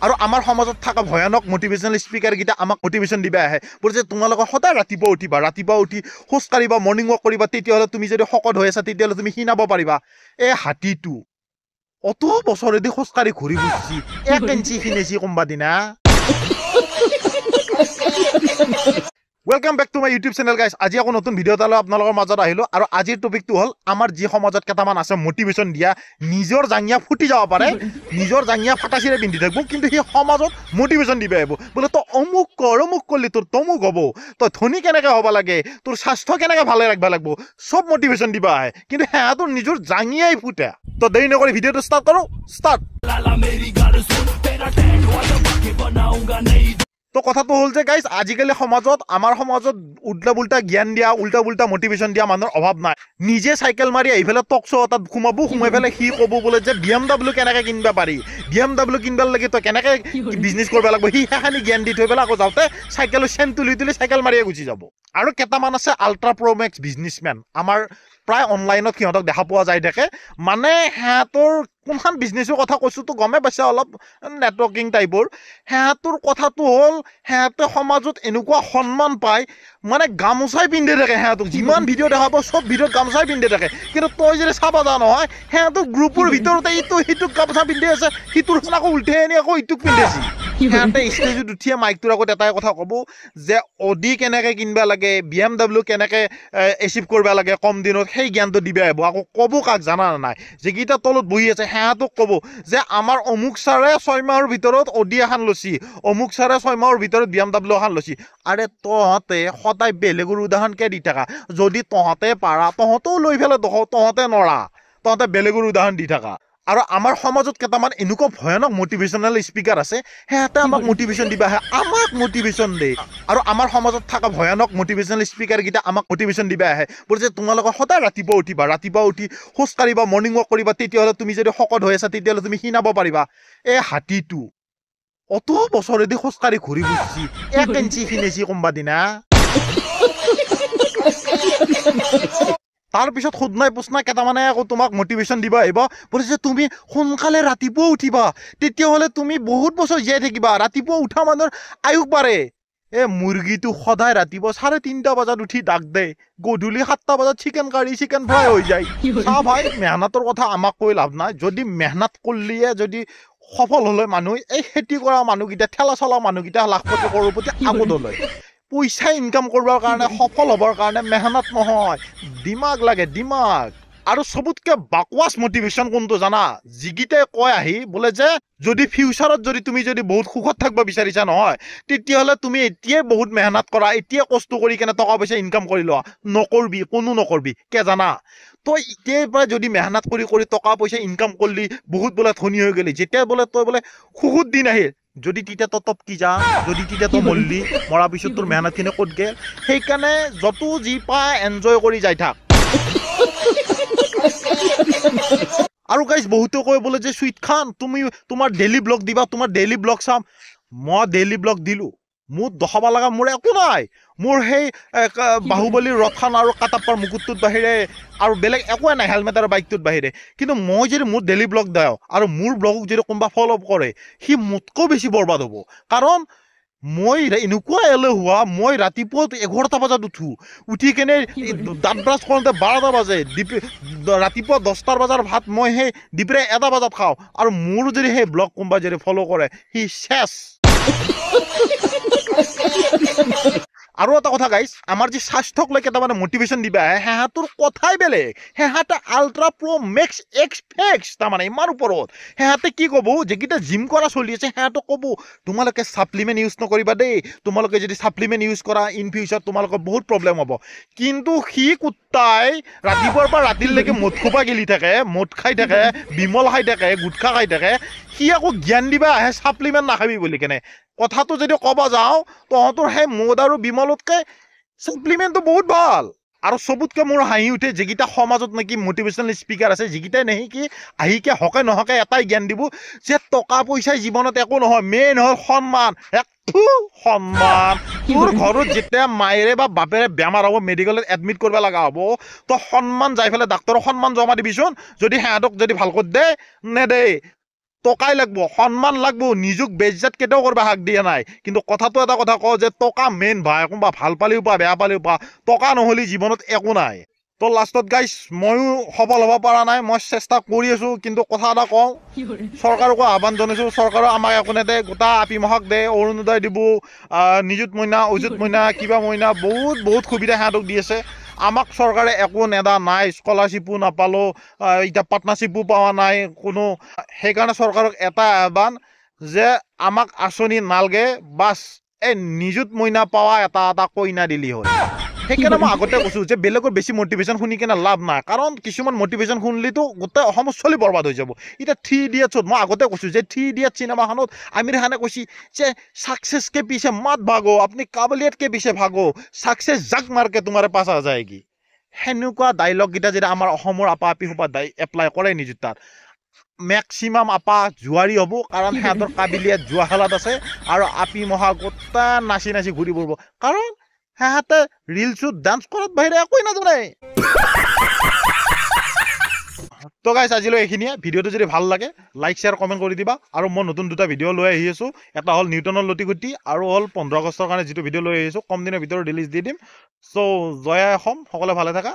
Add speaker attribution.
Speaker 1: আৰু আমাৰ সমাজত থকা ভয়ানক মটিভেশ্যনেল স্পিকাৰকেইটা আমাক মটিভেশ্যন দিবা আহে যে তোমালোকে সদায় ৰাতিপুৱা উঠিবা, ৰাতিপুৱা উঠি খোজ কাঢ়িবা, মৰ্ণিং ৱাক কৰিবা, তেতিয়াহ'লে তুমি যদি শকত হৈ আছা তেতিয়াহ'লে তুমি ক্ষীণাব পাৰিবা। এই হাতীটো অত বছৰেদি খোজ কাঢ়ি ঘূৰি ফুৰিছি, 1 ইঞ্চি ক্ষীণাইছি কোনোবা দিনা। Welcome back to my YouTube channel guys. আজি আকৌ নতুন ভিডিঅ' এটা লৈ আপোনালোকৰ মাজত আহিলোঁ আৰু আজিৰ টপিকটো হ'ল আমাৰ যি সমাজত কেইটামান আছে মটিভেশ্যন দিয়া, নিজৰ জাঙিয়া ফুটি যাব পাৰে, নিজৰ জাঙিয়া ফাটাচিৰে পিন্ধি থাকিব, কিন্তু সেই সমাজত মটিভেশ্যন দিব আহিব বোলে তই অমুক কৰ, অমুক কৰিলি তোৰ তমুক হ'ব, তই ধনী কেনেকৈ হ'ব লাগে, তোৰ স্বাস্থ্য কেনেকৈ ভালে ৰাখিব লাগিব, চব মটিভেশ্যন দিব আহে, কিন্তু সিহঁতৰ নিজৰ জাঙিয়াই ফুটে। তো দেৰি নকৰি ভিডিঅ'টো ষ্টাৰ্ট কৰোঁ। ষ্টাৰ্ট। তো কথাটো হ'ল যে গাইজ, আজিকালি সমাজত আমাৰ সমাজত উল্টা পুল্টা জ্ঞান দিয়া, উল্টা পুল্টা মটিভেশ্যন দিয়া মানুহৰ অভাৱ নাই। নিজে চাইকেল মাৰি আহি পেলাই টক শ্ব' এটাত সোমাই পেলাই সি ক'ব বোলে যে BMW কেনেকৈ কিনিব পাৰি, BMW কিনিব লাগে তই কেনেকৈ বিজনেছ কৰিব লাগিব, সি সেইখিনি জ্ঞান দি থৈ পেলাই আকৌ যাওঁতে চাইকেলৰ চেন তুলি তুলি চাইকেল মাৰিয়ে গুচি যাব। আৰু কেইটামান আছে আল্ট্ৰা প্ৰ' মেক্স বিজনেছমেন, আমাৰ প্ৰায় অনলাইনত সিহঁতক দেখা পোৱা যায় থাকে। মানে সিহঁতৰ কোনখন বিজনেছৰ কথা কৈছোঁ তো গমে পাইছে, অলপ নেটৱৰ্কিং টাইপৰ। সিহঁতৰ কথাটো হ'ল সিহঁতে সমাজত এনেকুৱা সন্মান পায়, মানে গামোচাই পিন্ধি থাকে সিহঁতক, যিমান ভিডিঅ' দেখা পাব চব ভিডিঅ'ত গামোচাই পিন্ধি থাকে। কিন্তু তই যদি চাব যা নহয়, সিহঁতৰ গ্ৰুপৰ ভিতৰতে ইটো সিটোক গামোচা পিন্ধি আছে, সিটোৰ আকৌ উল্টাই আনি আকৌ ইটোক পিন্ধিছে। সিহঁতে ষ্টেজত উঠিয়ে মাইকটোৰ আগত এটাই কথা ক'ব যে অডি কেনেকৈ কিনিব লাগে, BMW কেনেকৈ এচিভ কৰিব লাগে কম দিনত, সেই জ্ঞানটো দিব আহিব। আকৌ ক'ব কাক জানা নাই, যিকেইটা তলত বহি আছে সিহঁতক ক'ব যে আমাৰ অমুক ছাৰে 6 মাহৰ ভিতৰত অডি এখন লৈছি, অমুক ছাৰে 6 মাহৰ ভিতৰত BMW এখন লৈছি। আৰে তহঁতে সদায় বেলেগৰ উদাহৰণ কিয় দি থাকা? যদি তহঁতে পাৰা তহঁতেও লৈ পেলাই তহঁতে নৰা, তহঁতে বেলেগৰ উদাহৰণ দি থাকা। আৰু আমাৰ সমাজত কেইটামান এনেকুৱা ভয়ানক মটিভেশ্যনেল স্পিকাৰ আছে, সিহঁতে আমাক মটিভেশ্যন দিবা আহে, আমাক মটিভেশ্যন দিয়ে। আৰু আমাৰ সমাজত থকা ভয়ানক মটিভেশ্যনেল স্পিকাৰকেইটা আমাক মটিভেশ্যন দিবা আহে যে তোমালোকে সদায় ৰাতিপুৱা উঠিবা, ৰাতিপুৱা উঠি খোজ কাঢ়িবা, মৰ্ণিং ৱাক কৰিবা, তেতিয়াহ'লে তুমি যদি শকত হৈ আছা তেতিয়াহ'লে তুমি ক্ষীণাব পাৰিবা। এই হাতীটো অত বছৰেদি খোজ কাঢ়ি ঘূৰি ফুৰিছি, 1 ইঞ্চি ক্ষীণাইছি কোনোবা দিনা। তাৰপিছত সোধনাই পোছনাই কেইটামানে আকৌ তোমাক মটিভেশ্যন দিব আহিব যে তুমি সোনকালে ৰাতিপুৱা উঠিবা, তেতিয়াহ'লে তুমি বহুত বছৰ জীয়াই থাকিবা, ৰাতিপুৱা উঠা মানুহৰ আয়ুস বাঢ়ে। মুৰ্গীটো সদায় ৰাতিপুৱা 3:30 বজাত উঠি ডাক দে, গধূলি 7টা বজাত চিকেন কাৰী চিকেন ফ্ৰাই হৈ যায়। চা ভাই, মেহনতৰ কথা আমাক কৈ লাভ নাই। যদি মেহনত কৰিলিয়ে যদি সফল হ'লে মানুহ, এই খেতি কৰা মানুহকেইটা, ঠেলা চলা মানুহকেইটা লাখপতি কৰোৰপতি আগত লয়। পইচা ইনকাম কৰিবৰ কাৰণে, সফল হ'বৰ কাৰণে মেহনত নহয়, দিমাগ লাগে, দিমাগ। আৰু চবতকে বাকৱাছ মটিভেশ্যন কোনটো জানা? যিকেইটাই কয় আহি বোলে যে যদি ফিউচাৰত যদি তুমি যদি বহুত সুখত থাকিব বিচাৰিছা নহয়, তেতিয়াহ'লে তুমি এতিয়াই বহুত মেহনত কৰা, এতিয়াই কষ্ট কৰি কেনে টকা পইচা ইনকাম কৰি লোৱা। নকৰবি, কোনো নকৰবি। কিয় জানা? তই এতিয়াৰ পৰা যদি মেহনত কৰি কৰি টকা পইচা ইনকাম কৰিলি, বহুত বোলে ধনী হৈ গ'লি, যেতিয়া বোলে তই বোলে সুখৰ দিন আহিল, যদি তেতিয়া তই টপকি যা, যদি তেতিয়া তই মৰলি, মৰাৰ পিছত তোৰ মেহনতখিনি ক'ত গ'ল। সেইকাৰণে যত যি পায় এনজয় কৰি যাই থাক। আৰু গাইজ বহুতে কয় বোলে যে চুইট খান তুমি তোমাৰ ডেইলি ব্লগ দিবা, তোমাৰ ডেইলি ব্লগ চাম। মই ডেইলি ব্লগ দিলোঁ, মোৰ দেখাব লগা মোৰ একো নাই। মোৰ সেই বাহুবলীৰ ৰথখান আৰু কাটাপ্পাৰ মুকুটটোত বাহিৰে আৰু বেলেগ একোৱে নাই, হেলমেট আৰু বাইকটোত বাহিৰে। কিন্তু মই যদি মোৰ ডেইলি ব্লগ দিওঁ আৰু মোৰ ব্লগক যদি কোনোবা ফ'ল' আপ কৰে, সি মোতকৈ বেছি বৰবাদ হ'ব। কাৰণ মই এনেকুৱা এলেহুৱা, মই ৰাতিপুৱা 11টা বজাত উঠো, উঠি কেনে দাঁত ব্ৰাছ কৰোঁতে 12টা বাজে, ৰাতিপুৱা 10টা বজাৰ ভাত মই সেই দুপৰীয়া 1টা বজাত খাওঁ। আৰু মোৰ যদি সেই ব্লগ কোনোবাই যদি ফ'ল' কৰে, সি চেছ। আৰু এটা কথা গাইজ, আমাৰ যি স্বাস্থ্যক লৈ কেইটামানে মটিভেশ্যন দিবা আহে, সিহঁতৰ কথাই বেলেগ। সিহঁতে আল্ট্ৰা প্ৰ' মেক্স এক্স তাৰমানে ইমান ওপৰত। সিহঁতে কি ক'ব, যিকেইটা জিম কৰা চলি আছে সিহঁতক ক'ব তোমালোকে ছাপ্লিমেণ্ট ইউজ নকৰিবা দেই, তোমালোকে যদি ছাপ্লিমেণ্ট ইউজ কৰা ইন ফিউচাৰ তোমালোকৰ বহুত প্ৰব্লেম হ'ব। কিন্তু সি কুত্তাই ৰাতিপুৱাৰ পৰা ৰাতিলৈকে মদ খোপা গেলি থাকে, মদ খাই থাকে, বিমল খাই থাকে, গুটখা খাই থাকে, সি আকৌ জ্ঞান দিবা আহে ছাপ্লিমেণ্ট নাখাবি বুলি কেনে। কথাটো যদি ক'ব যাওঁ, তহঁতৰ সেই মদ আৰু বিমলতকৈ ছাপ্লিমেণ্টটো বহুত ভাল। আৰু চবতকৈ মোৰ হাঁহি উঠে, যিকেইটা সমাজত নেকি মটিভেশ্যনেল স্পিকাৰ আছে, যিকেইটাই নেকি আহিকে হকে নহকে এটাই জ্ঞান দিব যে টকা পইচাই জীৱনত একো নহয়, মেইন হ'ল সন্মান। সন্মান তোৰ ঘৰত যেতিয়া মায়েৰে বা বাপেৰে বেমাৰ হ'ব, মেডিকেলত এডমিট কৰিব লগা হ'ব, তই সন্মান যাই পেলাই ডাক্তৰক সন্মান জমা দিবিচোন। যদি সিহঁতক যদি ভাল কৰি দে নেদে, টকাই লাগব সন্মান লাগব নিজক বেজ্জাত কেতিয়াও কৰিব হাক দিয়া নাই কিন্তু কথাটো এটা কথা কওঁ যে টকা মেইন ভাই কোনোবা ভাল পালেও পা বেয়া পালেও পা টকা নহ'লে জীৱনত একো নাই তো লাষ্টত গাইছ ময়ো সফল হ'ব পৰা নাই মই চেষ্টা কৰি আছোঁ কিন্তু কথা এটা কওঁ চৰকাৰকো আহ্বান জনাইছোঁ চৰকাৰে আমাক একো নেদে গোটা আপি মাহক দে অৰুণোদয় দিব নিযুত মইনা অযুত মইনা কিবা মইনা বহুত সুবিধা সিহঁতক দি আছে আমাক চৰকাৰে একো নেদা নাই স্কলাৰশ্বিপো নাপালোঁ এতিয়া পাৰ্টনাৰশ্বিপো পোৱা নাই কোনো সেইকাৰণে চৰকাৰক এটা আহ্বান যে আমাক আঁচনি নালগে বাছ এই নিযুত মইনা পোৱা এটা কইনা দিলি হয় সেইকাৰণে মই আগতে কৈছোঁ যে বেলেগৰ বেছি মটিভেশ্যন শুনি কেনে লাভ নাই কাৰণ কিছুমান মটিভেশ্যন শুনিলেতো গোটেই অসমৰ চলি বৰবাদ হৈ যাব এতিয়া 3 ইডিয়টছত মই আগতে কৈছোঁ যে 3 ইডিয়ট চিনেমাখনত আমিৰ খানে কৈছে যে সাকসেস কে পিছে মত ভাগো আপনি কাবিলিয়ত কে পিছে ভাগো সাকসেস জাক মাৰকে তোমাৰ পাছ আ যায়গি সেনেকুৱা ডাইলগকেইটা যদি আমাৰ অসমৰ আপা আপি সোপা এপ্লাই কৰে নিযুত তাত মেক্সিমাম আপা জুৱাৰী হ'ব কাৰণ সিহঁতৰ কাবিলিয়ত জুৱা খেলাত আছে আৰু আপি মহা গোটা নাচি ঘূৰি ফুৰিব কাৰণ সিহঁতে ৰিলছত ডান্স কৰাত বাহিৰে একোৱেই নাজানে তো গাইছ আজিলৈ এইখিনিয়ে ভিডিঅ'টো যদি ভাল লাগে লাইক শ্বেয়াৰ কমেণ্ট কৰি দিবা আৰু মই নতুন দুটা ভিডিঅ' লৈ আহি আছোঁ এটা হ'ল নিউটনৰ লটিগুটি আৰু হ'ল 15 আগষ্টৰ কাৰণে যিটো ভিডিঅ' লৈ আহি আছোঁ কম দিনৰ ভিতৰত ৰিলিজ দি দিম চ' জয় অসম সকলোৱে ভালে থাকা